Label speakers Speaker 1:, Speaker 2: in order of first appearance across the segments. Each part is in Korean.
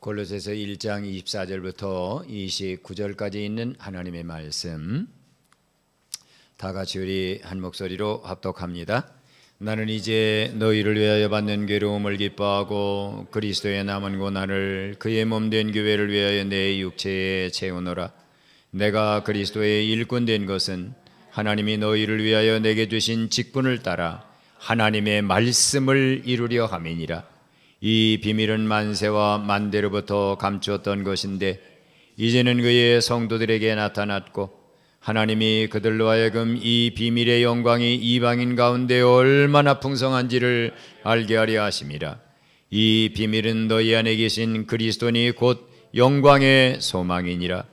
Speaker 1: 골로새서 1장 24절부터 29절까지 있는 하나님의 말씀, 다 같이 우리 한 목소리로 합독합니다. 나는 이제 너희를 위하여 받는 괴로움을 기뻐하고 그리스도의 남은 고난을 그의 몸된 교회를 위하여 내 육체에 채우노라. 내가 그리스도의 일꾼 된 것은 하나님이 너희를 위하여 내게 주신 직분을 따라 하나님의 말씀을 이루려 함이니라. 이 비밀은 만세와 만대로부터 감추었던 것인데 이제는 그의 성도들에게 나타났고 하나님이 그들로 하여금 이 비밀의 영광이 이방인 가운데 얼마나 풍성한지를 알게 하려 하심이라. 이 비밀은 너희 안에 계신 그리스도니 곧 영광의 소망이니라.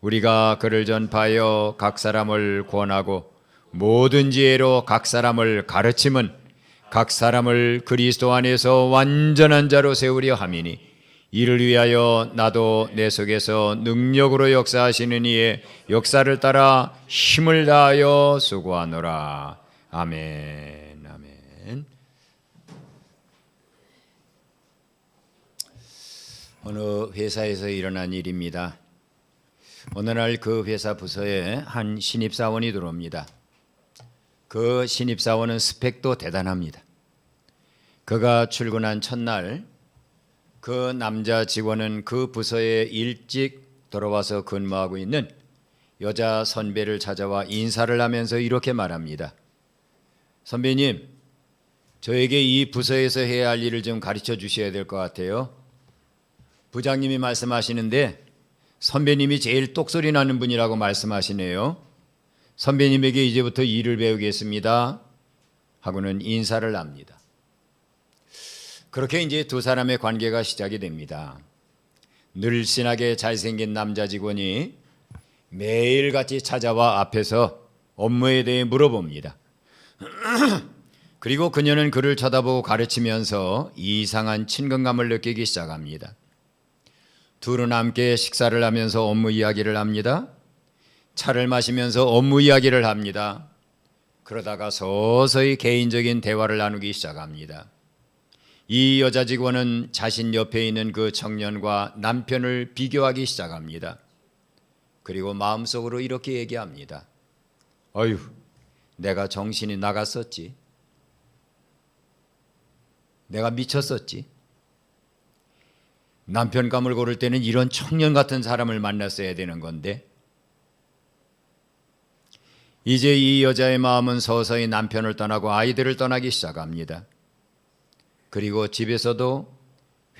Speaker 1: 우리가 그를 전파하여 각 사람을 권하고 모든 지혜로 각 사람을 가르침은 각 사람을 그리스도 안에서 완전한 자로 세우려 함이니 이를 위하여 나도 내 속에서 능력으로 역사하시는 이의 역사를 따라 힘을 다하여 수고하노라. 아멘. 아멘. 어느 회사에서 일어난 일입니다. 어느 날 그 회사 부서에 한 신입사원이 들어옵니다. 그 신입사원은 스펙도 대단합니다. 그가 출근한 첫날 그 남자 직원은 그 부서에 일찍 돌아와서 근무하고 있는 여자 선배를 찾아와 인사를 하면서 이렇게 말합니다. 선배님, 저에게 이 부서에서 해야 할 일을 좀 가르쳐 주셔야 될 것 같아요. 부장님이 말씀하시는데 선배님이 제일 똑소리 나는 분이라고 말씀하시네요. 선배님에게 이제부터 일을 배우겠습니다 하고는 인사를 합니다. 그렇게 이제 두 사람의 관계가 시작이 됩니다. 늘씬하게 잘생긴 남자 직원이 매일같이 찾아와 앞에서 업무에 대해 물어봅니다. 그리고 그녀는 그를 쳐다보고 가르치면서 이상한 친근감을 느끼기 시작합니다. 둘은 함께 식사를 하면서 업무 이야기를 합니다. 차를 마시면서 업무 이야기를 합니다. 그러다가 서서히 개인적인 대화를 나누기 시작합니다. 이 여자 직원은 자신 옆에 있는 그 청년과 남편을 비교하기 시작합니다. 그리고 마음속으로 이렇게 얘기합니다. 어휴, 내가 정신이 나갔었지. 내가 미쳤었지. 남편감을 고를 때는 이런 청년 같은 사람을 만났어야 되는 건데. 이제 이 여자의 마음은 서서히 남편을 떠나고 아이들을 떠나기 시작합니다. 그리고 집에서도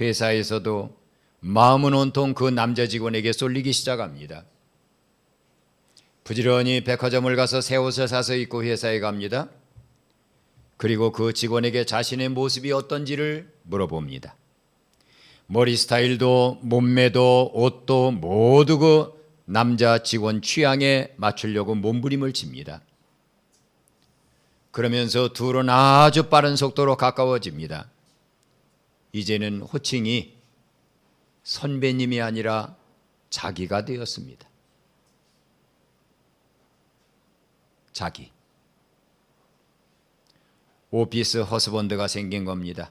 Speaker 1: 회사에서도 마음은 온통 그 남자 직원에게 쏠리기 시작합니다. 부지런히 백화점을 가서 새 옷을 사서 입고 회사에 갑니다. 그리고 그 직원에게 자신의 모습이 어떤지를 물어봅니다. 머리 스타일도 몸매도 옷도 모두 그 남자 직원 취향에 맞추려고 몸부림을 칩니다. 그러면서 둘은 아주 빠른 속도로 가까워집니다. 이제는 호칭이 선배님이 아니라 자기가 되었습니다. 자기. 오피스 허스번드가 생긴 겁니다.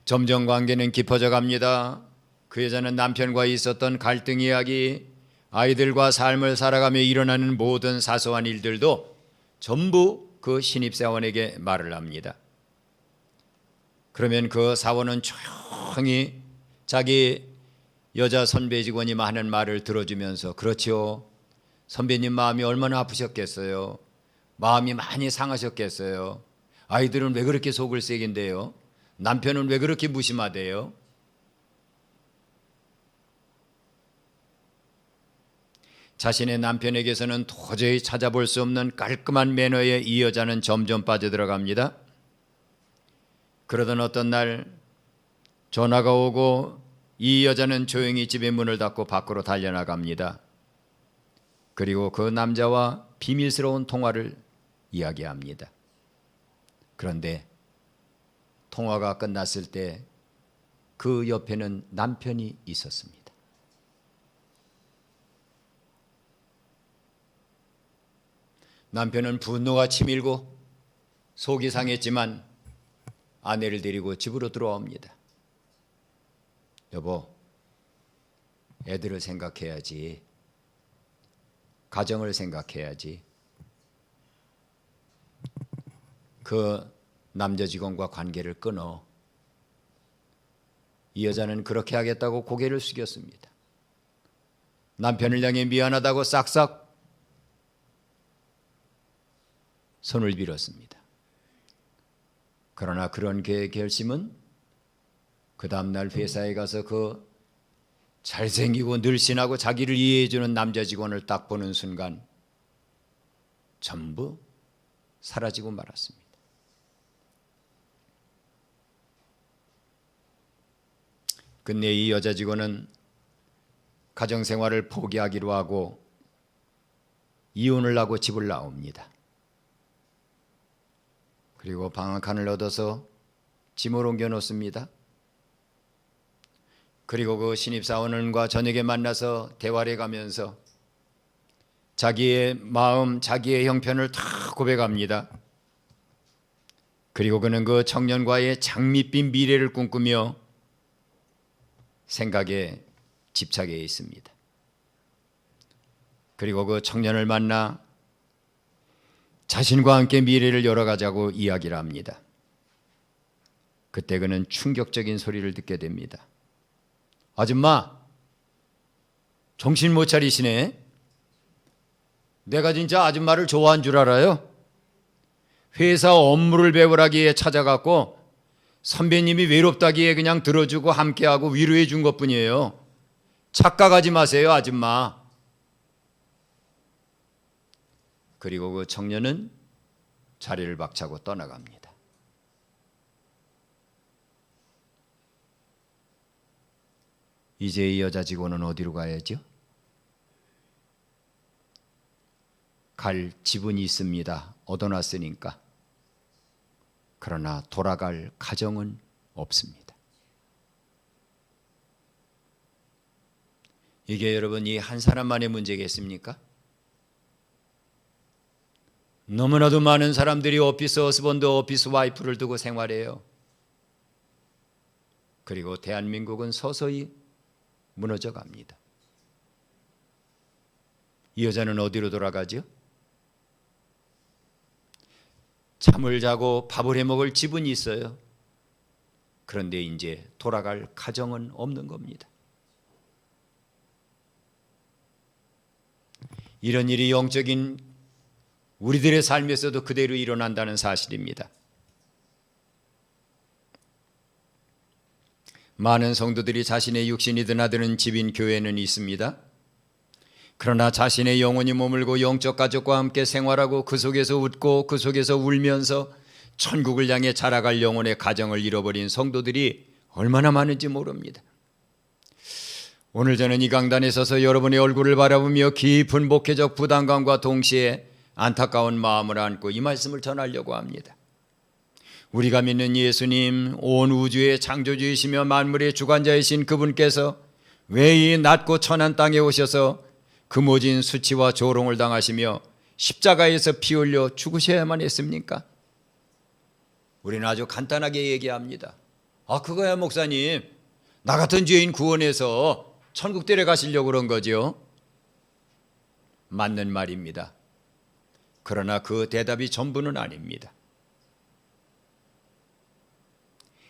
Speaker 1: 점점 관계는 깊어져 갑니다. 그 여자는 남편과 있었던 갈등 이야기, 아이들과 삶을 살아가며 일어나는 모든 사소한 일들도 전부 그 신입사원에게 말을 합니다. 그러면 그 사원은 조용히 자기 여자 선배 직원이 하는 말을 들어주면서 그렇죠. 선배님 마음이 얼마나 아프셨겠어요. 마음이 많이 상하셨겠어요. 아이들은 왜 그렇게 속을 새긴데요. 남편은 왜 그렇게 무심하대요. 자신의 남편에게서는 도저히 찾아볼 수 없는 깔끔한 매너에 이 여자는 점점 빠져들어갑니다. 그러던 어떤 날 전화가 오고 이 여자는 조용히 집의 문을 닫고 밖으로 달려나갑니다. 그리고 그 남자와 비밀스러운 통화를 이야기합니다. 그런데 통화가 끝났을 때 그 옆에는 남편이 있었습니다. 남편은 분노가 치밀고 속이 상했지만 아내를 데리고 집으로 들어옵니다. 여보, 애들을 생각해야지. 가정을 생각해야지. 그 남자 직원과 관계를 끊어. 이 여자는 그렇게 하겠다고 고개를 숙였습니다. 남편을 향해 미안하다고 싹싹 손을 빌었습니다. 그러나 그런 그의 결심은 그 다음날 회사에 가서 그 잘생기고 늘씬하고 자기를 이해해주는 남자 직원을 딱 보는 순간 전부 사라지고 말았습니다. 끝내 이 여자 직원은 가정생활을 포기하기로 하고 이혼을 하고 집을 나옵니다. 그리고 방 한 칸을 얻어서 짐을 옮겨 놓습니다. 그리고 그 신입사원과 저녁에 만나서 대화를 가면서 자기의 마음, 자기의 형편을 다 고백합니다. 그리고 그는 그 청년과의 장밋빛 미래를 꿈꾸며 생각에 집착해 있습니다. 그리고 그 청년을 만나 자신과 함께 미래를 열어가자고 이야기를 합니다. 그때 그는 충격적인 소리를 듣게 됩니다. 아줌마, 정신 못 차리시네. 내가 진짜 아줌마를 좋아한 줄 알아요? 회사 업무를 배우라기에 찾아갔고 선배님이 외롭다기에 그냥 들어주고 함께하고 위로해 준 것뿐이에요. 착각하지 마세요, 아줌마. 그리고 그 청년은 자리를 박차고 떠나갑니다. 이제 이 여자 직원은 어디로 가야죠? 갈 집은 있습니다. 얻어놨으니까. 그러나 돌아갈 가정은 없습니다. 이게 여러분 이 한 사람만의 문제겠습니까? 너무나도 많은 사람들이 오피스 허스번드, 오피스 와이프를 두고 생활해요. 그리고 대한민국은 서서히 무너져 갑니다. 이 여자는 어디로 돌아가죠? 잠을 자고 밥을 해 먹을 집은 있어요. 그런데 이제 돌아갈 가정은 없는 겁니다. 이런 일이 영적인 우리들의 삶에서도 그대로 일어난다는 사실입니다. 많은 성도들이 자신의 육신이 드나드는 집인 교회는 있습니다. 그러나 자신의 영혼이 머물고 영적 가족과 함께 생활하고 그 속에서 웃고 그 속에서 울면서 천국을 향해 자라갈 영혼의 가정을 잃어버린 성도들이 얼마나 많은지 모릅니다. 오늘 저는 이 강단에 서서 여러분의 얼굴을 바라보며 깊은 목회적 부담감과 동시에 안타까운 마음을 안고 이 말씀을 전하려고 합니다. 우리가 믿는 예수님, 온 우주의 창조주이시며 만물의 주관자이신 그분께서 왜 이 낮고 천한 땅에 오셔서 금오진 수치와 조롱을 당하시며 십자가에서 피 흘려 죽으셔야만 했습니까? 우리는 아주 간단하게 얘기합니다. 그거야 목사님, 나 같은 죄인 구원해서 천국 데려가시려고 그런 거죠. 맞는 말입니다. 그러나 그 대답이 전부는 아닙니다.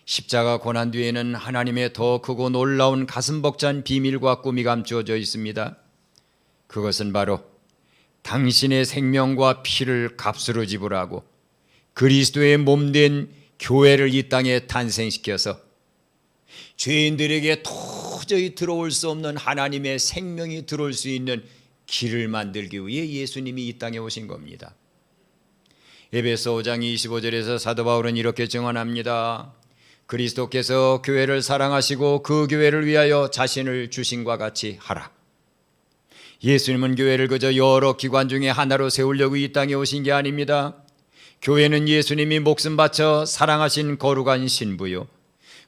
Speaker 1: 십자가 고난 뒤에는 하나님의 더 크고 놀라운 가슴 벅찬 비밀과 꿈이 감추어져 있습니다. 그것은 바로 당신의 생명과 피를 값으로 지불하고 그리스도의 몸된 교회를 이 땅에 탄생시켜서 죄인들에게 도저히 들어올 수 없는 하나님의 생명이 들어올 수 있는 길을 만들기 위해 예수님이 이 땅에 오신 겁니다. 에베소 5장 25절에서 사도 바울은 이렇게 증언합니다. 그리스도께서 교회를 사랑하시고 그 교회를 위하여 자신을 주신과 같이 하라. 예수님은 교회를 그저 여러 기관 중에 하나로 세우려고 이 땅에 오신 게 아닙니다. 교회는 예수님이 목숨 바쳐 사랑하신 거룩한 신부요,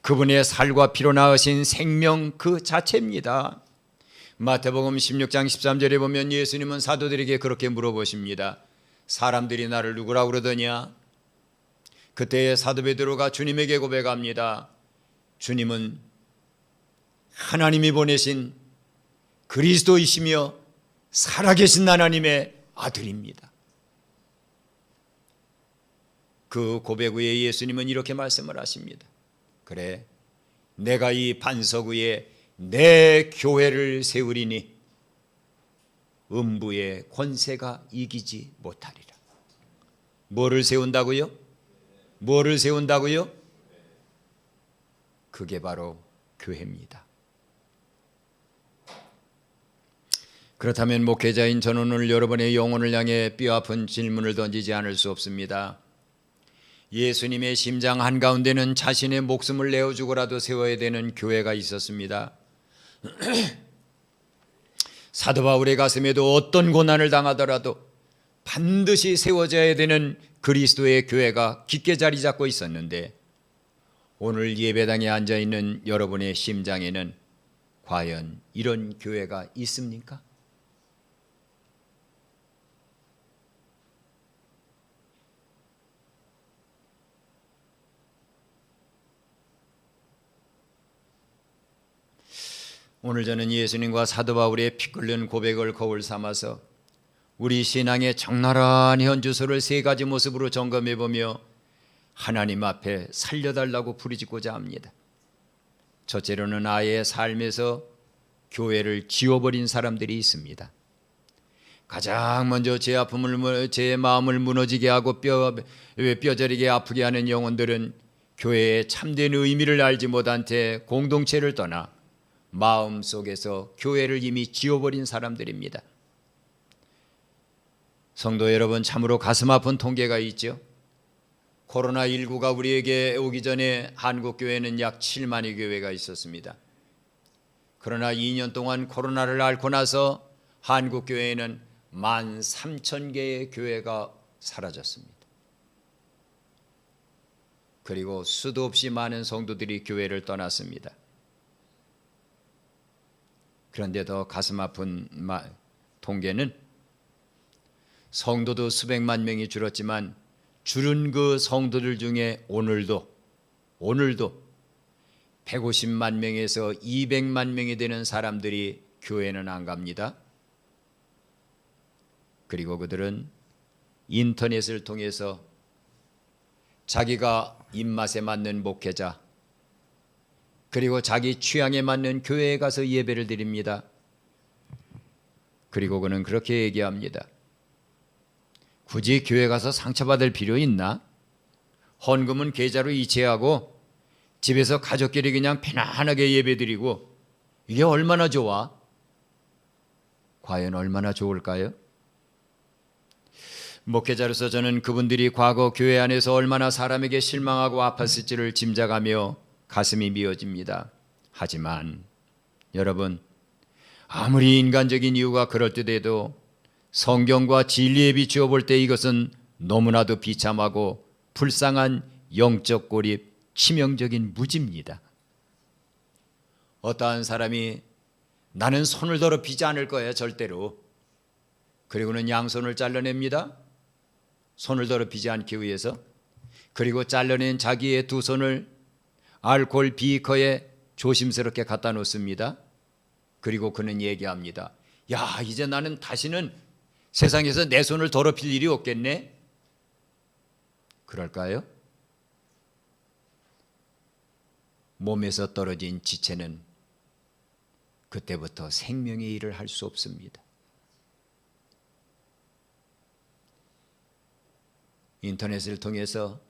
Speaker 1: 그분의 살과 피로 낳으신 생명 그 자체입니다. 마태복음 16장 13절에 보면 예수님은 사도들에게 그렇게 물어보십니다. 사람들이 나를 누구라고 그러더냐? 그때 사도 베드로가 주님에게 고백합니다. 주님은 하나님이 보내신 그리스도이시며 살아계신 하나님의 아들입니다. 그 고백 후에 예수님은 이렇게 말씀을 하십니다. 그래, 내가 이 반석 위에 내 교회를 세우리니 음부의 권세가 이기지 못하리라. 뭐를 세운다고요? 뭐를 세운다고요? 그게 바로 교회입니다. 그렇다면 목회자인 저는 오늘 여러분의 영혼을 향해 뼈아픈 질문을 던지지 않을 수 없습니다. 예수님의 심장 한가운데는 자신의 목숨을 내어주고라도 세워야 되는 교회가 있었습니다. 사도 바울의 가슴에도 어떤 고난을 당하더라도 반드시 세워져야 되는 그리스도의 교회가 깊게 자리 잡고 있었는데, 오늘 예배당에 앉아있는 여러분의 심장에는 과연 이런 교회가 있습니까? 오늘 저는 예수님과 사도 바울의 피 끓는 고백을 거울 삼아서 우리 신앙의 적나라한 현주소를 세 가지 모습으로 점검해 보며 하나님 앞에 살려달라고 부르짖고자 합니다. 첫째로는 아예 삶에서 교회를 지워버린 사람들이 있습니다. 가장 먼저 제 마음을 무너지게 하고 뼈저리게 아프게 하는 영혼들은 교회의 참된 의미를 알지 못한 채 공동체를 떠나 마음속에서 교회를 이미 지워버린 사람들입니다. 성도 여러분, 참으로 가슴 아픈 통계가 있죠. 코로나19가 우리에게 오기 전에 한국교회는 약 7만의 교회가 있었습니다. 그러나 2년 동안 코로나를 앓고 나서 한국교회에는 13,000개의 교회가 사라졌습니다. 그리고 수도 없이 많은 성도들이 교회를 떠났습니다. 그런데 더 가슴 아픈 통계는 성도도 수백만 명이 줄었지만 줄은 그 성도들 중에 오늘도 150만 명에서 200만 명이 되는 사람들이 교회는 안 갑니다. 그리고 그들은 인터넷을 통해서 자기가 입맛에 맞는 목회자, 그리고 자기 취향에 맞는 교회에 가서 예배를 드립니다. 그리고 그는 그렇게 얘기합니다. 굳이 교회 가서 상처받을 필요 있나? 헌금은 계좌로 이체하고 집에서 가족끼리 그냥 편안하게 예배드리고, 이게 얼마나 좋아? 과연 얼마나 좋을까요? 목회자로서 저는 그분들이 과거 교회 안에서 얼마나 사람에게 실망하고 아팠을지를 짐작하며 가슴이 미어집니다. 하지만 여러분, 아무리 인간적인 이유가 그럴듯해도 성경과 진리에 비추어 볼 때 이것은 너무나도 비참하고 불쌍한 영적 고립, 치명적인 무지입니다. 어떠한 사람이 나는 손을 더럽히지 않을 거야 절대로, 그리고는 양손을 잘라냅니다. 손을 더럽히지 않기 위해서. 그리고 잘라낸 자기의 두 손을 알코올 비커에 조심스럽게 갖다 놓습니다. 그리고 그는 얘기합니다. 야, 이제 나는 다시는 세상에서 내 손을 더럽힐 일이 없겠네. 그럴까요? 몸에서 떨어진 지체는 그때부터 생명의 일을 할 수 없습니다. 인터넷을 통해서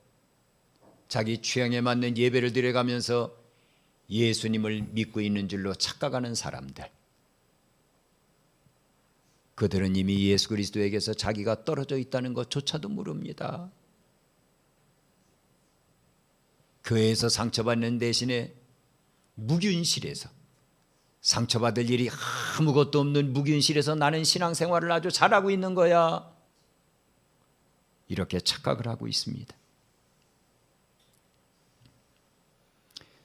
Speaker 1: 자기 취향에 맞는 예배를 드려가면서 예수님을 믿고 있는 줄로 착각하는 사람들, 그들은 이미 예수 그리스도에게서 자기가 떨어져 있다는 것조차도 모릅니다. 교회에서 상처받는 대신에 묵윤실에서, 상처받을 일이 아무것도 없는 묵윤실에서 나는 신앙생활을 아주 잘하고 있는 거야, 이렇게 착각을 하고 있습니다.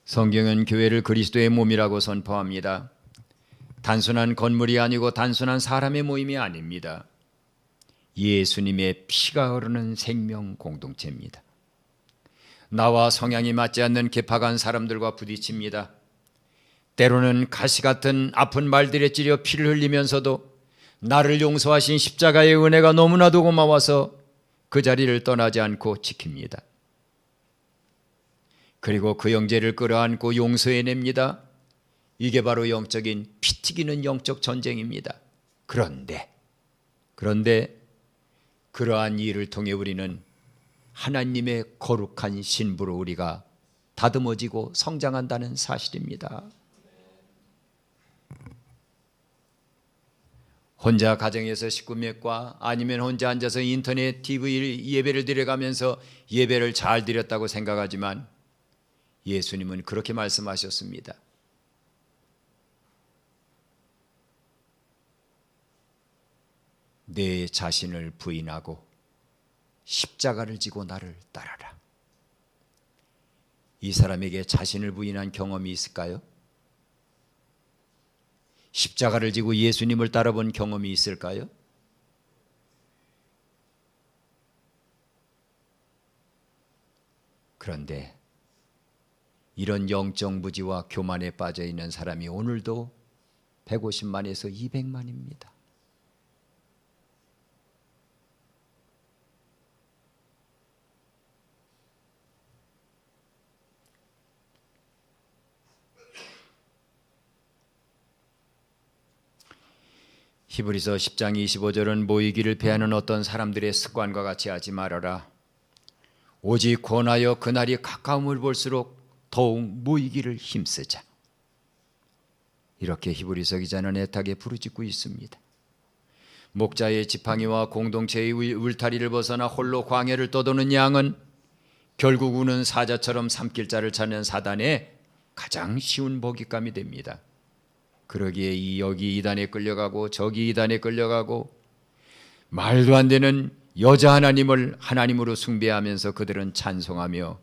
Speaker 1: 성경은 교회를 그리스도의 몸이라고 선포합니다. 단순한 건물이 아니고 단순한 사람의 모임이 아닙니다. 예수님의 피가 흐르는 생명 공동체입니다. 나와 성향이 맞지 않는 개파간 사람들과 부딪힙니다. 때로는 가시 같은 아픈 말들에 찌려 피를 흘리면서도 나를 용서하신 십자가의 은혜가 너무나도 고마워서 그 자리를 떠나지 않고 지킵니다. 그리고 그 형제를 끌어안고 용서해냅니다. 이게 바로 영적인 피 튀기는 영적 전쟁입니다. 그런데 그러한 일을 통해 우리는 하나님의 거룩한 신부로 우리가 다듬어지고 성장한다는 사실입니다. 혼자 가정에서 식구 몇과 아니면 혼자 앉아서 인터넷 TV 예배를 드려가면서 예배를 잘 드렸다고 생각하지만 예수님은 그렇게 말씀하셨습니다. 내 자신을 부인하고 십자가를 지고 나를 따라라. 이 사람에게 자신을 부인한 경험이 있을까요? 십자가를 지고 예수님을 따라본 경험이 있을까요? 그런데 이런 영적 무지와 교만에 빠져 있는 사람이 오늘도 150만에서 200만입니다. 히브리서 10장 25절은 모이기를 패하는 어떤 사람들의 습관과 같이 하지 말아라. 오직 권하여 그날이 가까움을 볼수록 더욱 모이기를 힘쓰자. 이렇게 히브리서 기자는 애타게 부르짖고 있습니다. 목자의 지팡이와 공동체의 울타리를 벗어나 홀로 광야를 떠도는 양은 결국 우는 사자처럼 삼킬 자를 찾는 사단의 가장 쉬운 먹잇감이 됩니다. 그러기에 여기 이단에 끌려가고 저기 이단에 끌려가고 말도 안 되는 여자 하나님을 하나님으로 숭배하면서 그들은 찬송하며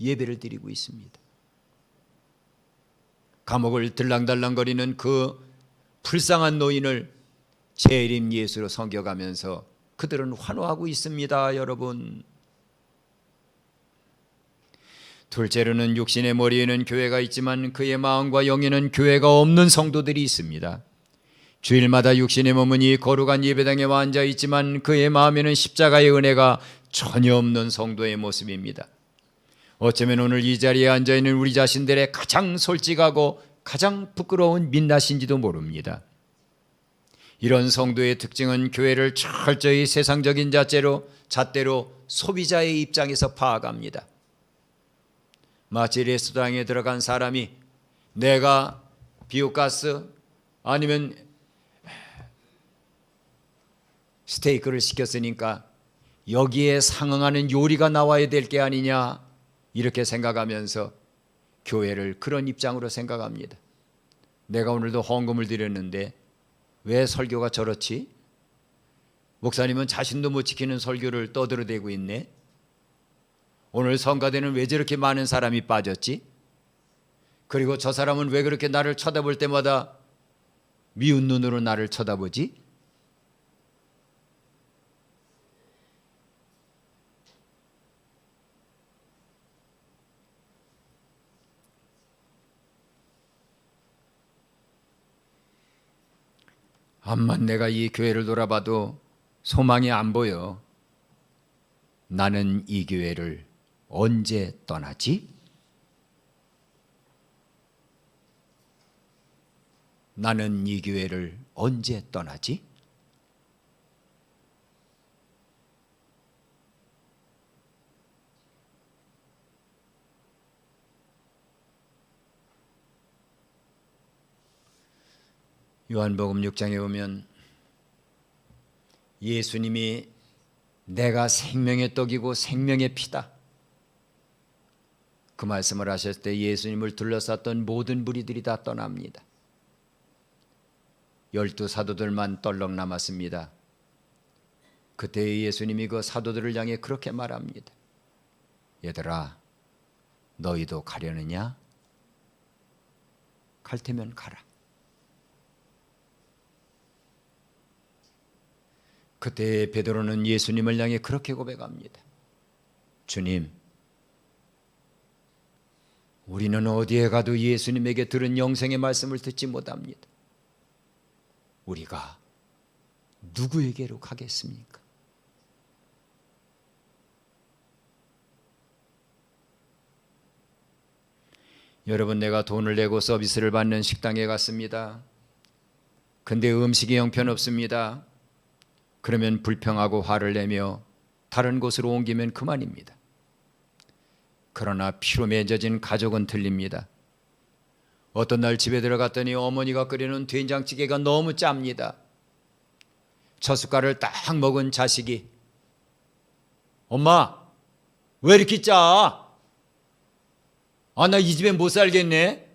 Speaker 1: 예배를 드리고 있습니다. 감옥을 들랑달랑거리는 그 불쌍한 노인을 재림 예수로 섬겨가면서 그들은 환호하고 있습니다. 여러분, 둘째로는 육신의 머리에는 교회가 있지만 그의 마음과 영에는 교회가 없는 성도들이 있습니다. 주일마다 육신의 몸은 이 거룩한 예배당에 와 앉아 있지만 그의 마음에는 십자가의 은혜가 전혀 없는 성도의 모습입니다. 어쩌면 오늘 이 자리에 앉아 있는 우리 자신들의 가장 솔직하고 가장 부끄러운 민낯인지도 모릅니다. 이런 성도의 특징은 교회를 철저히 세상적인 잣대로 소비자의 입장에서 파악합니다. 마치 레스토랑에 들어간 사람이 내가 비오가스 아니면 스테이크를 시켰으니까 여기에 상응하는 요리가 나와야 될 게 아니냐 이렇게 생각하면서 교회를 그런 입장으로 생각합니다. 내가 오늘도 헌금을 드렸는데 왜 설교가 저렇지? 목사님은 자신도 못 지키는 설교를 떠들어대고 있네. 오늘 성가대는 왜 저렇게 많은 사람이 빠졌지? 그리고 저 사람은 왜 그렇게 나를 쳐다볼 때마다 미운 눈으로 나를 쳐다보지? 암만 내가 이 교회를 돌아봐도 소망이 안 보여. 나는 이 교회를 언제 떠나지? 나는 이 교회를 언제 떠나지? 요한복음 6장에 보면 예수님이 내가 생명의 떡이고 생명의 피다 그 말씀을 하셨을 때 예수님을 둘러쌌던 모든 무리들이 다 떠납니다. 12 사도들만 떨렁 남았습니다. 그때 예수님이 그 사도들을 향해 그렇게 말합니다. 얘들아, 너희도 가려느냐? 갈 테면 가라. 그때 베드로는 예수님을 향해 그렇게 고백합니다. 주님, 우리는 어디에 가도 예수님에게 들은 영생의 말씀을 듣지 못합니다. 우리가 누구에게로 가겠습니까? 여러분, 내가 돈을 내고 서비스를 받는 식당에 갔습니다. 근데 음식이 형편없습니다. 그러면 불평하고 화를 내며 다른 곳으로 옮기면 그만입니다. 그러나 피로 맺어진 가족은 틀립니다. 어떤 날 집에 들어갔더니 어머니가 끓이는 된장찌개가 너무 짭니다. 첫 숟갈을 딱 먹은 자식이 엄마 왜 이렇게 짜? 나 이 집에 못 살겠네.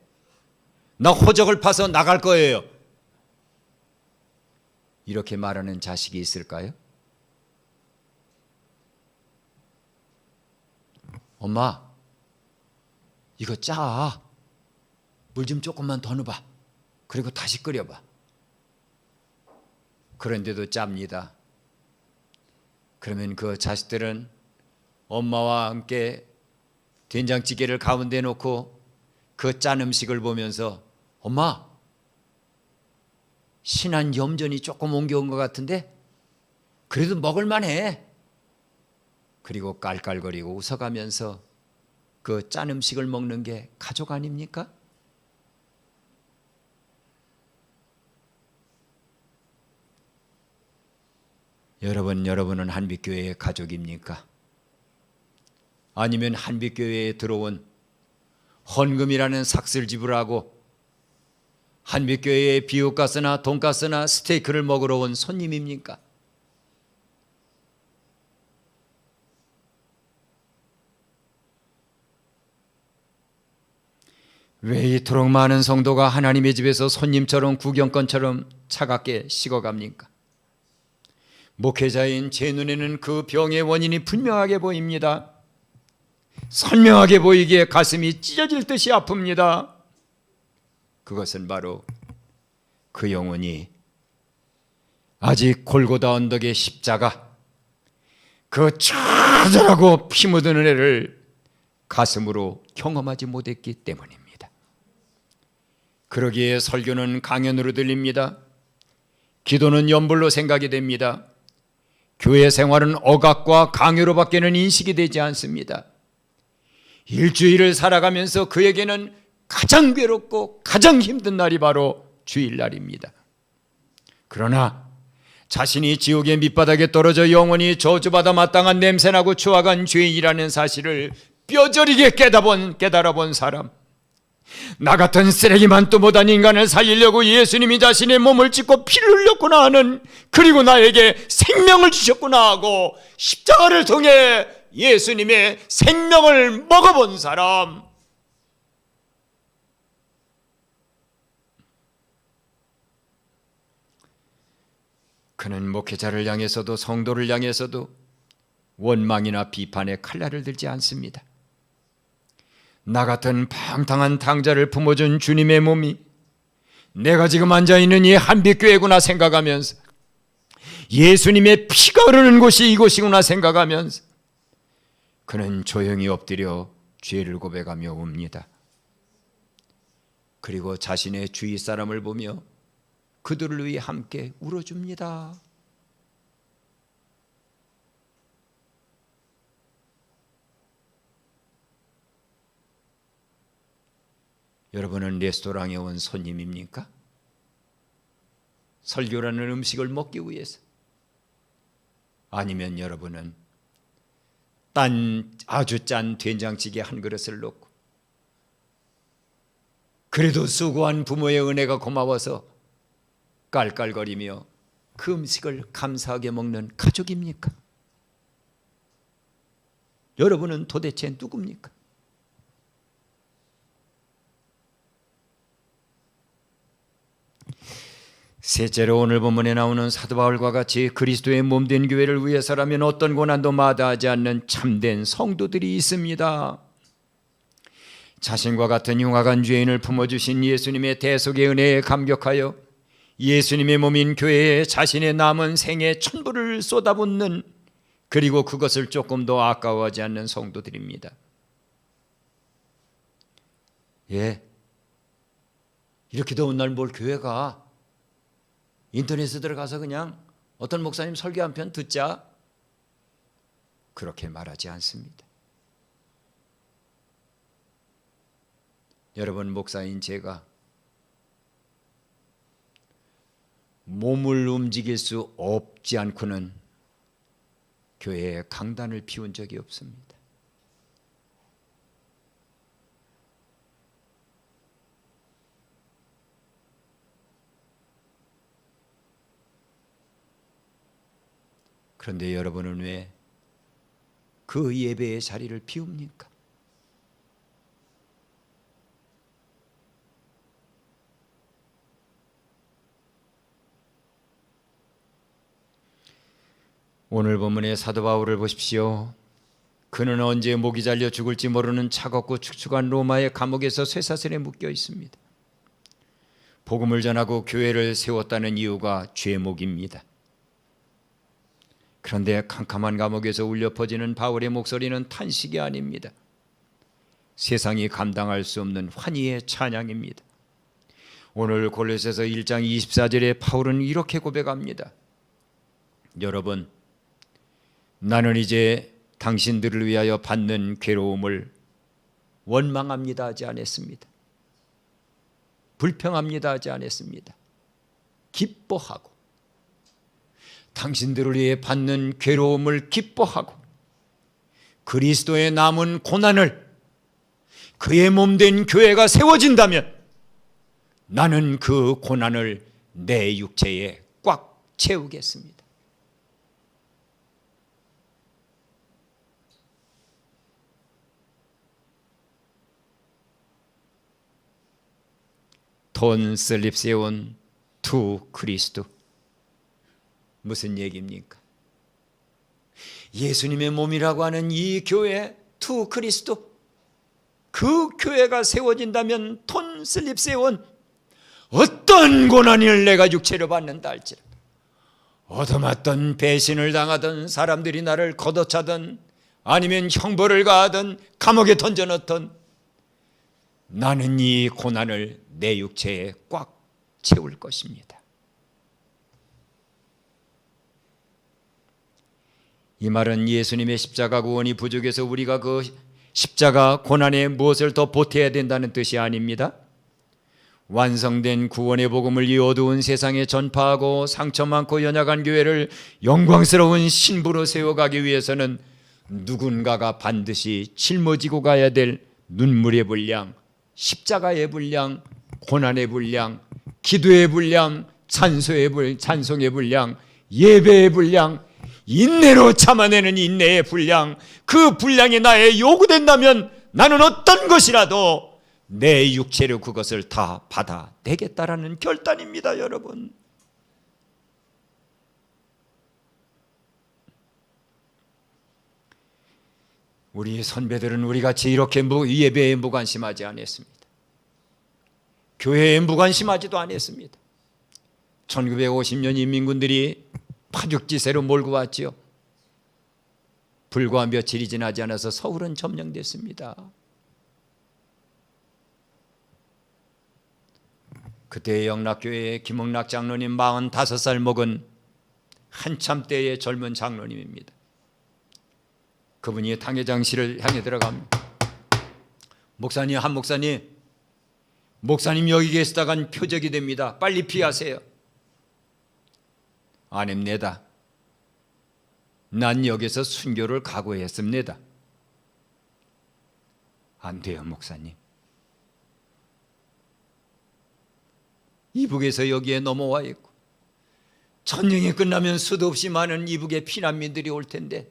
Speaker 1: 나 호적을 파서 나갈 거예요. 이렇게 말하는 자식이 있을까요? 엄마 이거 짜. 물 좀 조금만 더 넣어봐. 그리고 다시 끓여봐. 그런데도 짭니다. 그러면 그 자식들은 엄마와 함께 된장찌개를 가운데 놓고 그 짠 음식을 보면서 엄마 신한 염전이 조금 옮겨온 것 같은데 그래도 먹을만해. 그리고 깔깔거리고 웃어가면서 그 짠 음식을 먹는 게 가족 아닙니까? 여러분은 한빛교회의 가족입니까? 아니면 한빛교회에 들어온 헌금이라는 삭슬 지불하고 한빛교회에 비유가스나 돈가스나 스테이크를 먹으러 온 손님입니까? 왜 이토록 많은 성도가 하나님의 집에서 손님처럼 구경꾼처럼 차갑게 식어갑니까? 목회자인 제 눈에는 그 병의 원인이 분명하게 보입니다. 선명하게 보이기에 가슴이 찢어질 듯이 아픕니다. 그것은 바로 그 영혼이 아직 골고다 언덕의 십자가, 그 처절하고 피 묻은 은혜를 가슴으로 경험하지 못했기 때문입니다. 그러기에 설교는 강연으로 들립니다. 기도는 연불로 생각이 됩니다. 교회 생활은 억압과 강요로밖에는 인식이 되지 않습니다. 일주일을 살아가면서 그에게는 가장 괴롭고 가장 힘든 날이 바로 주일날입니다. 그러나 자신이 지옥의 밑바닥에 떨어져 영원히 저주받아 마땅한 냄새나고 추악한 죄인이라는 사실을 뼈저리게 깨달아본 사람, 나 같은 쓰레기만 또 못한 인간을 살리려고 예수님이 자신의 몸을 찢고 피를 흘렸구나 하는, 그리고 나에게 생명을 주셨구나 하고 십자가를 통해 예수님의 생명을 먹어본 사람, 그는 목회자를 향해서도 성도를 향해서도 원망이나 비판의 칼날을 들지 않습니다. 나 같은 방탕한 탕자를 품어준 주님의 몸이 내가 지금 앉아있는 이 한빛교회구나 생각하면서, 예수님의 피가 흐르는 곳이 이곳이구나 생각하면서 그는 조용히 엎드려 죄를 고백하며 옵니다. 그리고 자신의 주위 사람을 보며 그들을 위해 함께 울어줍니다. 여러분은 레스토랑에 온 손님입니까? 설교라는 음식을 먹기 위해서? 아니면 여러분은 아주 짠 된장찌개 한 그릇을 넣고 그래도 수고한 부모의 은혜가 고마워서 깔깔거리며 그 음식을 감사하게 먹는 가족입니까? 여러분은 도대체 누굽니까? 셋째로, 오늘 본문에 나오는 사도 바울과 같이 그리스도의 몸된 교회를 위해서라면 어떤 고난도 마다하지 않는 참된 성도들이 있습니다. 자신과 같은 흉악한 죄인을 품어주신 예수님의 대속의 은혜에 감격하여 예수님의 몸인 교회에 자신의 남은 생의 천부를 쏟아붓는, 그리고 그것을 조금 더 아까워하지 않는 성도들입니다. 예, 이렇게 더운 날 뭘 교회 가? 인터넷에 들어가서 그냥 어떤 목사님 설교 한 편 듣자. 그렇게 말하지 않습니다. 여러분, 목사인 제가 몸을 움직일 수 없지 않고는 교회에 강단을 피운 적이 없습니다. 그런데 여러분은 왜 그 예배의 자리를 비웁니까? 오늘 본문의 사도 바울을 보십시오. 그는 언제 목이 잘려 죽을지 모르는 차갑고 축축한 로마의 감옥에서 쇠사슬에 묶여 있습니다. 복음을 전하고 교회를 세웠다는 이유가 죄목입니다. 그런데 캄캄한 감옥에서 울려 퍼지는 바울의 목소리는 탄식이 아닙니다. 세상이 감당할 수 없는 환희의 찬양입니다. 오늘 골로새서 1장 24절에 바울은 이렇게 고백합니다. 여러분, 나는 이제 당신들을 위하여 받는 괴로움을 원망합니다 하지 않았습니다. 불평합니다 하지 않았습니다. 기뻐하고, 당신들을 위해 받는 괴로움을 기뻐하고, 그리스도의 남은 고난을 그의 몸된 교회가 세워진다면 나는 그 고난을 내 육체에 꽉 채우겠습니다. 돈 슬립세온 투 그리스도. 무슨 얘기입니까? 예수님의 몸이라고 하는 이 교회 투 그리스도, 그 교회가 세워진다면 톤 슬립세온, 어떤 고난을 내가 육체로 받는다 할지라도, 얻어맞던 배신을 당하던 사람들이 나를 걷어차던 아니면 형벌을 가하던 감옥에 던져넣던, 나는 이 고난을 내 육체에 꽉 채울 것입니다. 이 말은 예수님의 십자가 구원이 부족해서 우리가 그 십자가 고난에 무엇을 더 보태야 된다는 뜻이 아닙니다. 완성된 구원의 복음을 이 어두운 세상에 전파하고 상처 많고 연약한 교회를 영광스러운 신부로 세워가기 위해서는 누군가가 반드시 짊어지고 가야 될 눈물의 분량, 십자가의 분량, 고난의 분량, 기도의 분량, 찬송의 분량, 예배의 분량, 인내로 참아내는 인내의 분량, 그 분량이 나에 요구된다면 나는 어떤 것이라도 내 육체로 그것을 다 받아내겠다라는 결단입니다, 여러분. 우리 선배들은 우리같이 이렇게 예배에 무관심하지 않았습니다. 교회에 무관심하지도 않았습니다. 1950년 인민군들이 파죽지세로 몰고 왔지요. 불과 며칠이 지나지 않아서 서울은 점령됐습니다. 그때 영락교회의 김흥락 장로님 45살 먹은 한참 때의 젊은 장로님입니다. 그분이 당회장실을 향해 들어갑니다. 목사님, 한 목사님, 목사님 여기 계시다간 표적이 됩니다. 빨리 피하세요. 아닙니다. 난 여기서 순교를 각오했습니다. 안 돼요, 목사님. 이북에서 여기에 넘어와 있고 전쟁이 끝나면 수도 없이 많은 이북의 피난민들이 올 텐데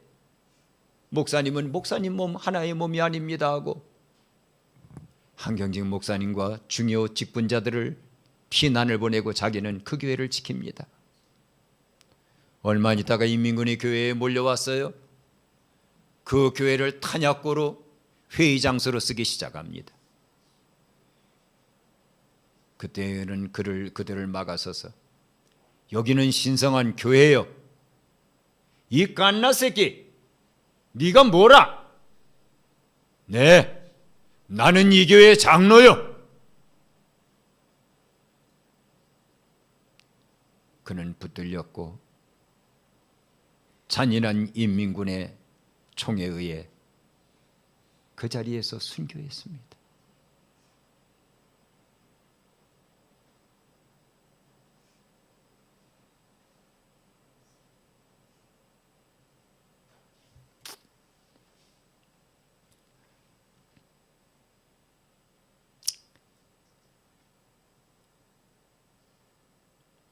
Speaker 1: 목사님은 목사님 몸 하나의 몸이 아닙니다 하고 한경직 목사님과 중요 직분자들을 피난을 보내고 자기는 그 교회를 지킵니다. 얼마 있다가 인민군이 교회에 몰려왔어요. 그 교회를 탄약고로 회의 장소로 쓰기 시작합니다. 그때는 그들을 막아서서 여기는 신성한 교회예요. 이 깐나 새끼, 네가 뭐라? 네, 나는 이 교회 장로요. 그는 붙들렸고 잔인한 인민군의 총에 의해 그 자리에서 순교했습니다.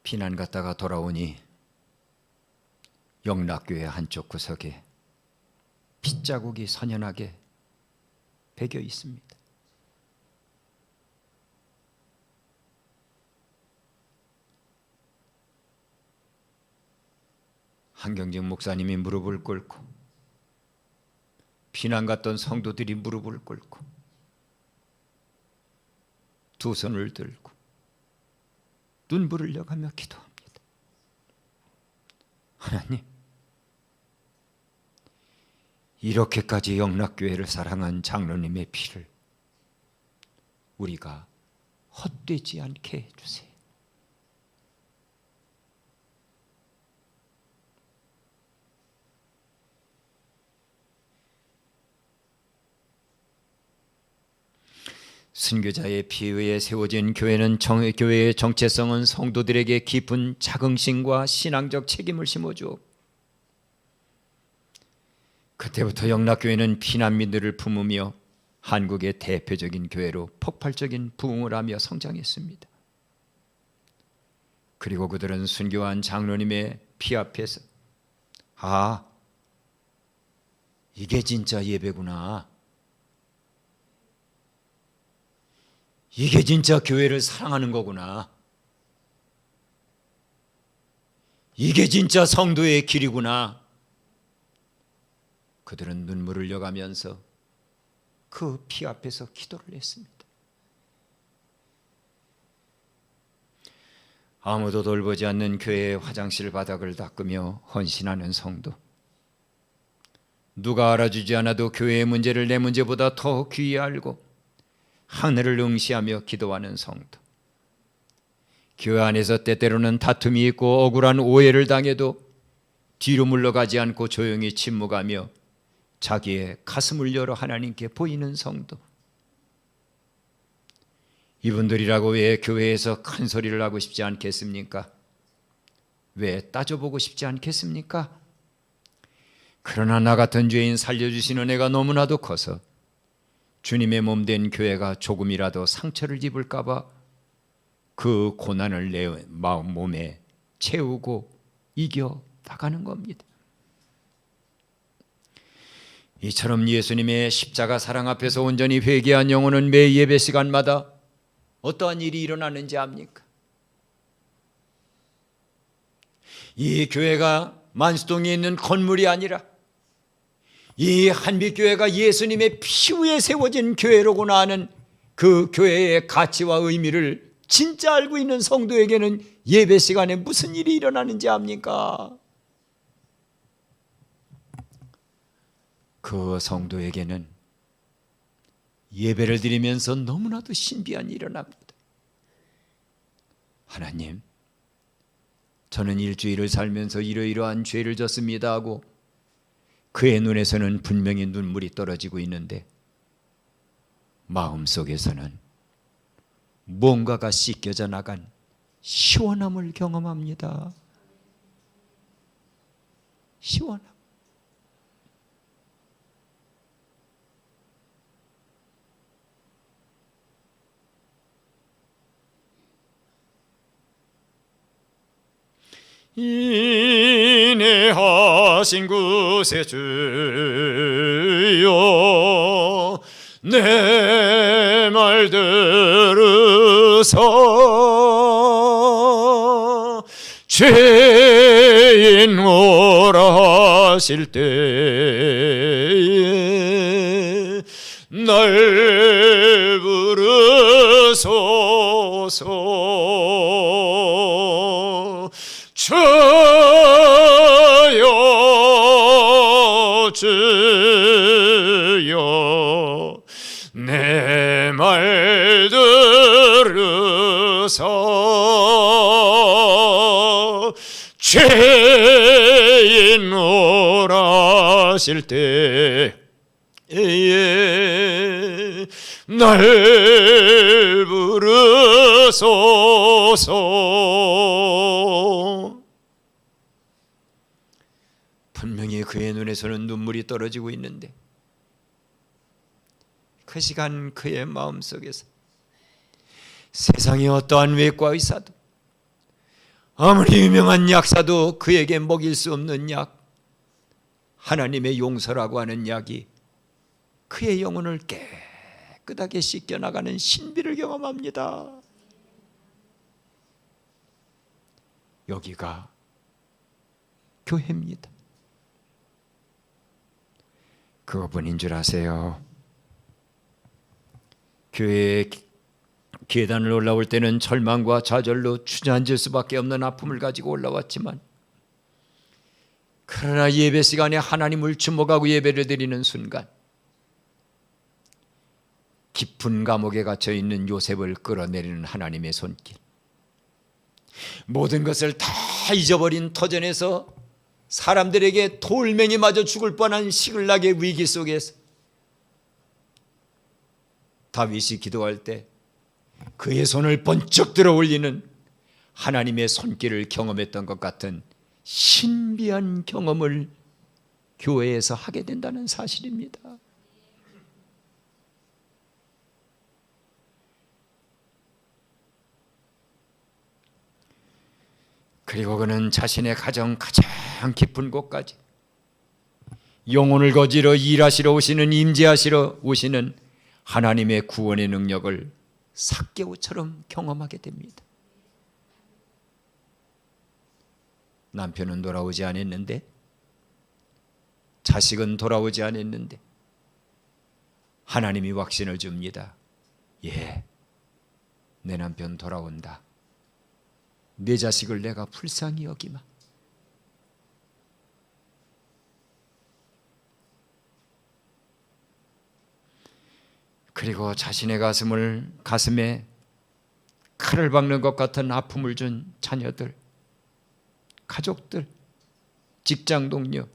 Speaker 1: 피난 갔다가 돌아오니 영락교회 한쪽 구석에 핏자국이 선연하게 배겨 있습니다. 한경직 목사님이 무릎을 꿇고 피난 갔던 성도들이 무릎을 꿇고 두 손을 들고 눈물을 흘려가며 기도합니다. 하나님, 이렇게까지 영락교회를 사랑한 장로님의 피를 우리가 헛되지 않게 해주세요. 순교자의 피에 의해 세워진 교회는 교회의 정체성은 성도들에게 깊은 자긍심과 신앙적 책임을 심어주어 그때부터 영락교회는 피난민들을 품으며 한국의 대표적인 교회로 폭발적인 부흥을 하며 성장했습니다. 그리고 그들은 순교한 장로님의 피 앞에서 이게 진짜 예배구나, 이게 진짜 교회를 사랑하는 거구나, 이게 진짜 성도의 길이구나, 그들은 눈물을 흘려가면서 그 피 앞에서 기도를 했습니다. 아무도 돌보지 않는 교회의 화장실 바닥을 닦으며 헌신하는 성도, 누가 알아주지 않아도 교회의 문제를 내 문제보다 더 귀히 알고 하늘을 응시하며 기도하는 성도, 교회 안에서 때때로는 다툼이 있고 억울한 오해를 당해도 뒤로 물러가지 않고 조용히 침묵하며 자기의 가슴을 열어 하나님께 보이는 성도, 이분들이라고 왜 교회에서 큰 소리를 하고 싶지 않겠습니까? 왜 따져보고 싶지 않겠습니까? 그러나 나 같은 죄인 살려주신 은혜가 너무나도 커서 주님의 몸된 교회가 조금이라도 상처를 입을까 봐 그 고난을 내 마음 몸에 채우고 이겨 나가는 겁니다. 이처럼 예수님의 십자가 사랑 앞에서 온전히 회개한 영혼은 매 예배 시간마다 어떠한 일이 일어나는지 압니까? 이 교회가 만수동에 있는 건물이 아니라 이 한빛교회가 예수님의 피 위에 세워진 교회로구나 하는 그 교회의 가치와 의미를 진짜 알고 있는 성도에게는 예배 시간에 무슨 일이 일어나는지 압니까? 그 성도에게는 예배를 드리면서 너무나도 신비한 일이 일어납니다. 하나님, 저는 일주일을 살면서 이러이러한 죄를 졌습니다 하고 그의 눈에서는 분명히 눈물이 떨어지고 있는데 마음속에서는 뭔가가 씻겨져 나간 시원함을 경험합니다. 시원함. 인내하신 구세주여, 내 말 들으사 죄인 오라 하실 때에 날 부르소서. 주여 주여 내 부르소 죄인 오라실 때에 날 부르소서. 분명히 그의 눈에서는 눈물이 떨어지고 있는데 그 시간 그의 마음속에서 세상의 어떠한 외과 의사도 아무리 유명한 약사도 그에게 먹일 수 없는 약, 하나님의 용서라고 하는 약이 그의 영혼을 깨끗하게 씻겨나가는 신비를 경험합니다. 여기가 교회입니다. 그거뿐인 줄 아세요? 교회에 계단을 올라올 때는 절망과 좌절로 주저앉을 수밖에 없는 아픔을 가지고 올라왔지만, 그러나 예배 시간에 하나님을 주목하고 예배를 드리는 순간 깊은 감옥에 갇혀 있는 요셉을 끌어내리는 하나님의 손길, 모든 것을 다 잊어버린 터전에서 사람들에게 돌멩이 맞아 죽을 뻔한 시글락의 위기 속에서 다윗이 기도할 때 그의 손을 번쩍 들어 올리는 하나님의 손길을 경험했던 것 같은 신비한 경험을 교회에서 하게 된다는 사실입니다. 그리고 그는 자신의 가정 가장 깊은 곳까지 영혼을 거지러 일하시러 오시는, 임재하시러 오시는 하나님의 구원의 능력을 삭개오처럼 경험하게 됩니다. 남편은 돌아오지 않았는데, 자식은 돌아오지 않았는데 하나님이 확신을 줍니다. 예, 내 남편 돌아온다. 내 자식을 내가 불쌍히 여기마. 그리고 자신의 가슴에 칼을 박는 것 같은 아픔을 준 자녀들, 가족들, 직장 동료,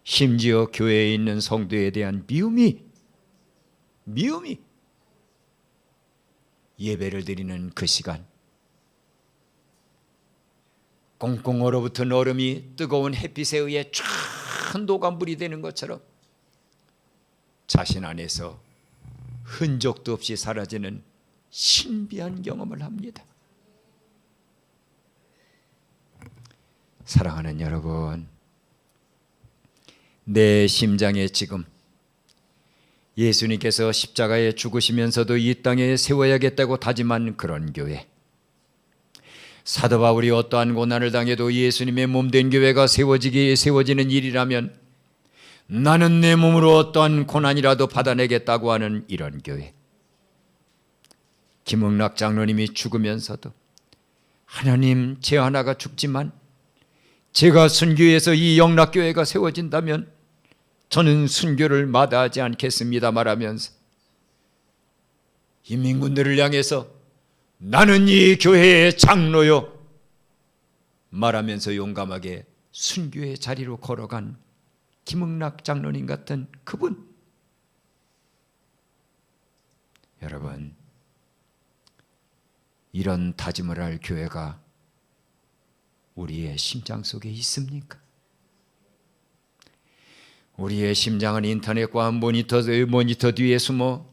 Speaker 1: 심지어 교회에 있는 성도에 대한 미움이 예배를 드리는 그 시간, 꽁꽁 얼어붙은 얼음이 뜨거운 햇빛에 의해 쫙 녹아물이 되는 것처럼 자신 안에서 흔적도 없이 사라지는 신비한 경험을 합니다. 사랑하는 여러분, 내 심장에 지금 예수님께서 십자가에 죽으시면서도 이 땅에 세워야겠다고 다짐한 그런 교회, 사도 바울이 어떠한 고난을 당해도 예수님의 몸된 교회가 세워지는 일이라면 나는 내 몸으로 어떠한 고난이라도 받아내겠다고 하는 이런 교회, 김흥락 장로님이 죽으면서도 하나님, 제 하나가 죽지만 제가 순교해서 이 영락교회가 세워진다면 저는 순교를 마다하지 않겠습니다 말하면서 인민군들을 향해서 나는 이 교회의 장로요 말하면서 용감하게 순교의 자리로 걸어간 김흥락 장로님 같은 그분, 여러분, 이런 다짐을 할 교회가 우리의 심장 속에 있습니까? 우리의 심장은 인터넷과 모니터 뒤에 숨어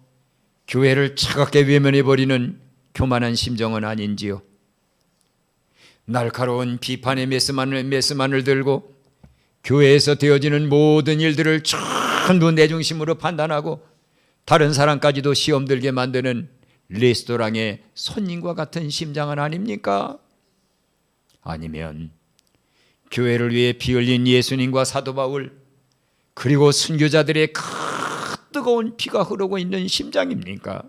Speaker 1: 교회를 차갑게 외면해버리는 교만한 심정은 아닌지요? 날카로운 비판의 메스만을 들고 교회에서 되어지는 모든 일들을 전부 내 중심으로 판단하고 다른 사람까지도 시험 들게 만드는 레스토랑의 손님과 같은 심장은 아닙니까? 아니면 교회를 위해 피 흘린 예수님과 사도 바울, 그리고 순교자들의 그 뜨거운 피가 흐르고 있는 심장입니까?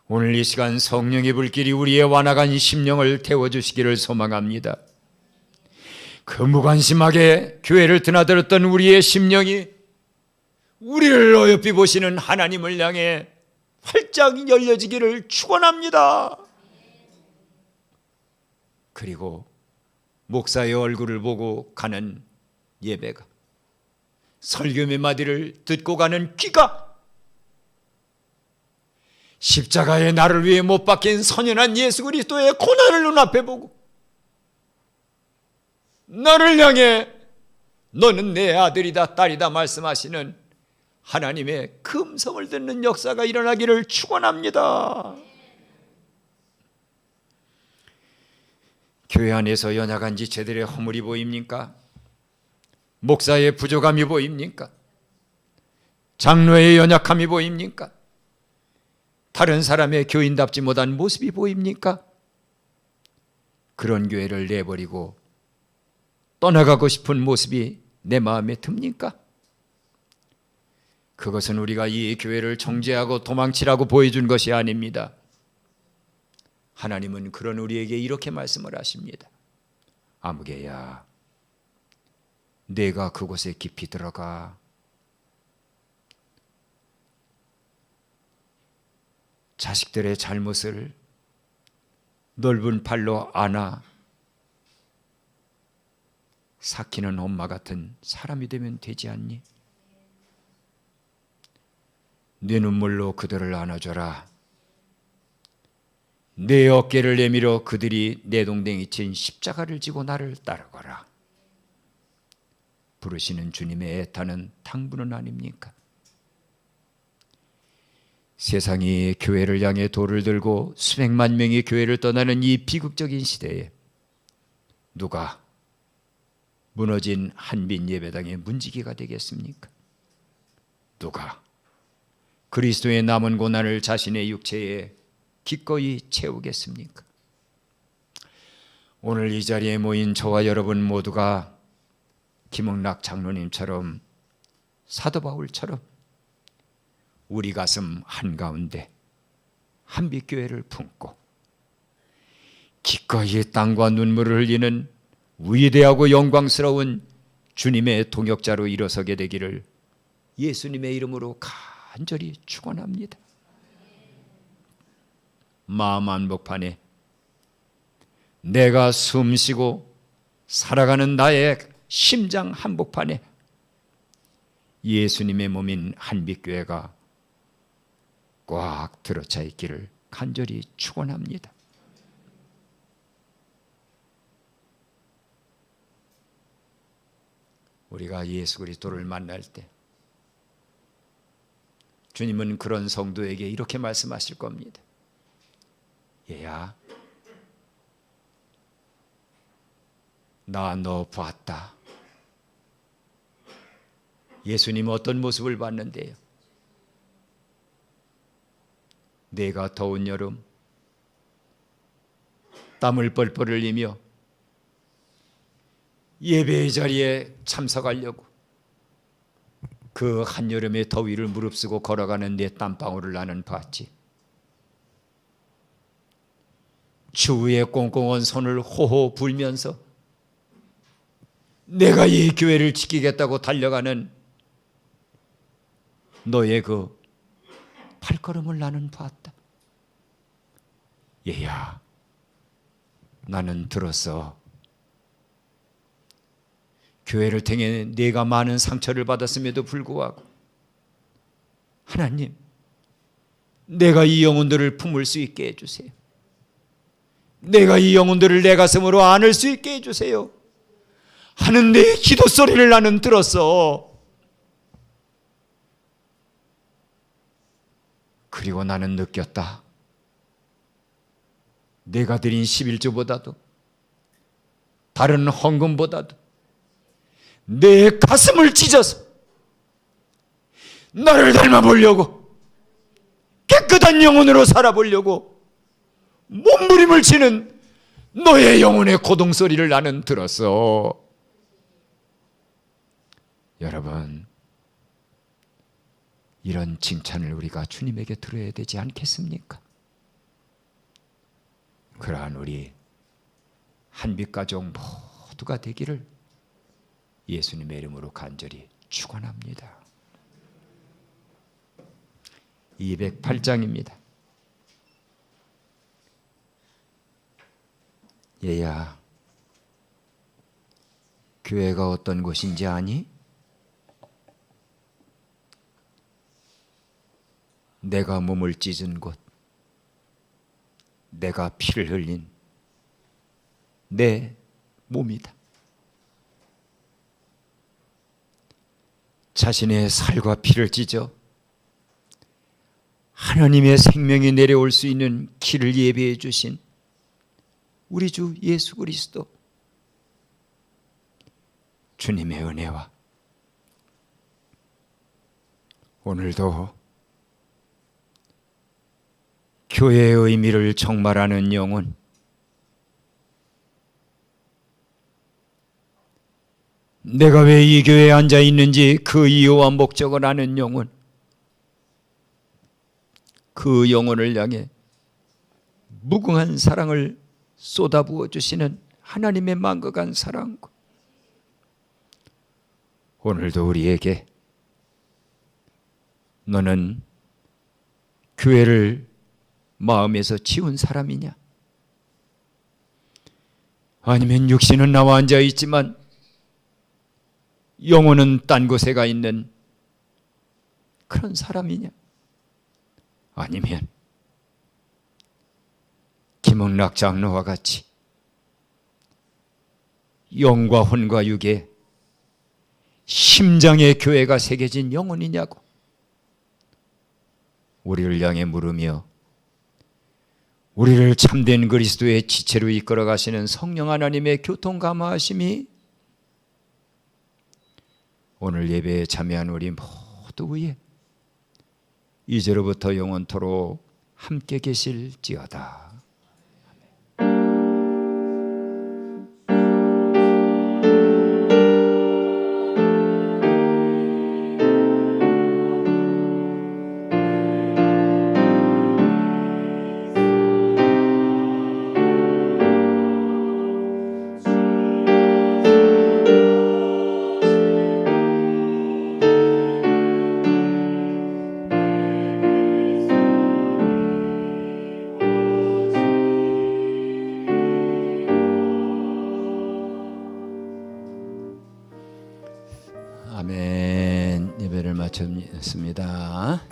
Speaker 1: 오늘 이 시간 성령의 불길이 우리의 완악한 심령을 태워주시기를 소망합니다. 그 무관심하게 교회를 드나들었던 우리의 심령이 우리를 어여삐 보시는 하나님을 향해 활짝 열려지기를 축원합니다. 그리고 목사의 얼굴을 보고 가는 예배가, 설교 몇 마디를 듣고 가는 귀가, 십자가에 나를 위해 못 박힌 선연한 예수 그리스도의 고난을 눈앞에 보고 나를 향해 너는 내 아들이다 딸이다 말씀하시는 하나님의 금성을 듣는 역사가 일어나기를 축원합니다. 교회 안에서 연약한 지체들의 허물이 보입니까? 목사의 부족함이 보입니까? 장로의 연약함이 보입니까? 다른 사람의 교인답지 못한 모습이 보입니까? 그런 교회를 내버리고 떠나가고 싶은 모습이 내 마음에 듭니까? 그것은 우리가 이 교회를 정죄하고 도망치라고 보여준 것이 아닙니다. 하나님은 그런 우리에게 이렇게 말씀을 하십니다. 아무개야, 내가 그곳에 깊이 들어가 자식들의 잘못을 넓은 팔로 안아 삭히는 엄마 같은 사람이 되면 되지 않니? 내 눈물로 그들을 안아줘라. 내 어깨를 내밀어 그들이 내 동댕이 친 십자가를 지고 나를 따르거라. 부르시는 주님의 애타는 당부는 아닙니까? 세상이 교회를 향해 돌을 들고 수백만 명이 교회를 떠나는 이 비극적인 시대에 누가 무너진 한빈 예배당의 문지기가 되겠습니까? 누가 그리스도의 남은 고난을 자신의 육체에 기꺼이 채우겠습니까? 오늘 이 자리에 모인 저와 여러분 모두가 김흥락 장로님처럼, 사도 바울처럼 우리 가슴 한가운데 한빛교회를 품고 기꺼이 땀과 눈물을 흘리는 위대하고 영광스러운 주님의 동역자로 일어서게 되기를 예수님의 이름으로 간절히 축원합니다. 마음 한복판에 내가 숨쉬고 살아가는 나의 심장 한복판에 예수님의 몸인 한빛교회가 꽉 들어차 있기를 간절히 축원합니다. 우리가 예수 그리스도를 만날 때 주님은 그런 성도에게 이렇게 말씀하실 겁니다. 얘야, 나 너 봤다. 예수님 어떤 모습을 봤는데요? 내가 더운 여름 땀을 뻘뻘 흘리며 예배의 자리에 참석하려고 그 한여름의 더위를 무릅쓰고 걸어가는 내 땀방울을 나는 봤지. 추위에 꽁꽁 손을 호호 불면서 내가 이 교회를 지키겠다고 달려가는 너의 그 발걸음을 나는 봤다. 얘야, 나는 들었어. 교회를 통해 내가 많은 상처를 받았음에도 불구하고 하나님, 내가 이 영혼들을 품을 수 있게 해주세요. 내가 이 영혼들을 내 가슴으로 안을 수 있게 해주세요 하는 내 기도 소리를 나는 들었어. 그리고 나는 느꼈다. 내가 드린 11조보다도 다른 헌금보다도 내 가슴을 찢어서 나를 닮아보려고, 깨끗한 영혼으로 살아보려고 몸부림을 치는 너의 영혼의 고동소리를 나는 들었어. 여러분, 이런 칭찬을 우리가 주님에게 들어야 되지 않겠습니까? 그러한 우리 한빛가족 모두가 되기를 예수님의 이름으로 간절히 축원합니다. 208장입니다. 얘야, 교회가 어떤 곳인지 아니? 내가 몸을 찢은 곳, 내가 피를 흘린 내 몸이다. 자신의 살과 피를 찢어 하나님의 생명이 내려올 수 있는 길을 예비해 주신 우리 주 예수 그리스도, 주님의 은혜와 오늘도 교회의 의미를 적말하는 영혼, 내가 왜 이 교회에 앉아 있는지 그 이유와 목적을 아는 영혼, 그 영혼을 향해 무궁한 사랑을 쏟아부어 주시는 하나님의 만극한 사랑과 오늘도 우리에게 너는 교회를 마음에서 지운 사람이냐? 아니면 육신은 나와 앉아 있지만 영혼은 딴 곳에 가 있는 그런 사람이냐? 아니면 김흥락 장로와 같이 영과 혼과 육의 심장의 교회가 새겨진 영혼이냐고 우리를 향해 물으며 우리를 참된 그리스도의 지체로 이끌어 가시는 성령 하나님의 교통감화하심이 오늘 예배에 참여한 우리 모두 위에 이제로부터 영원토록 함께 계실지어다. 아멘. 예배를 마쳤습니다.